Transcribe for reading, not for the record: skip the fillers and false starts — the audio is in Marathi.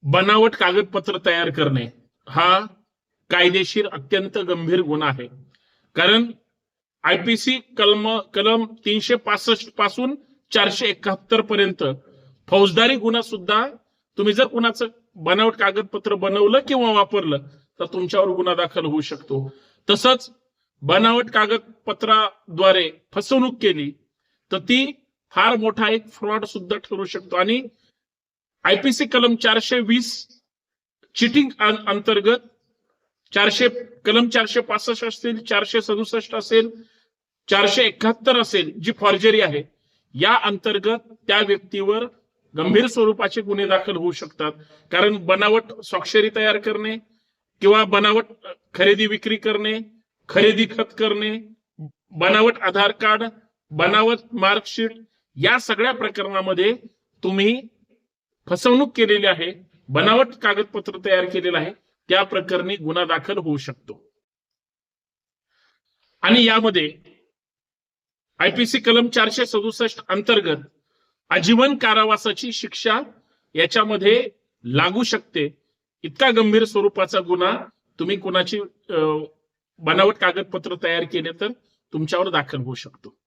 बनावट कागदपत्र तयार करणे हा कायदेशीर अत्यंत गंभीर गुन्हा आहे. कारण आयपीसी कलम 365 पासून 471 पर्यंत फौजदारी गुन्हा सुद्धा तुम्ही जर कुणाचं बनावट कागदपत्र बनवलं किंवा वापरलं तर तुमच्यावर गुन्हा दाखल होऊ शकतो. तसंच बनावट कागदपत्राद्वारे फसवणूक केली तर ती फार मोठा एक फ्रॉड सुद्धा ठरू शकतो. आणि आयपीसी कलम 420 चिटिंग अंतर्गत कलम 465 असेल, 467 असेल, 471 असेल, जी फॉर्जरी आहे, या अंतर्गत त्या व्यक्तीवर गंभीर स्वरूपाचे गुन्हे दाखल होऊ शकतात. कारण बनावट स्वाक्षरी तयार करणे किंवा बनावट खरेदी विक्री करणे, खरेदी खत करणे, बनावट आधार कार्ड, बनावट मार्कशीट, या सगळ्या प्रकरणामध्ये तुम्ही फसवणूक केलेली आहे, बनावट कागदपत्र तयार केलेलं आहे, त्या प्रकरणी गुन्हा दाखल होऊ शकतो. आणि यामध्ये आयपीसी कलम 467 अंतर्गत आजीवन कारावासाची शिक्षा याच्यामध्ये लागू शकते. इतका गंभीर स्वरूपाचा गुन्हा तुम्ही कुणाची बनावट कागदपत्र तयार केले तर तुमच्यावर दाखल होऊ शकतो.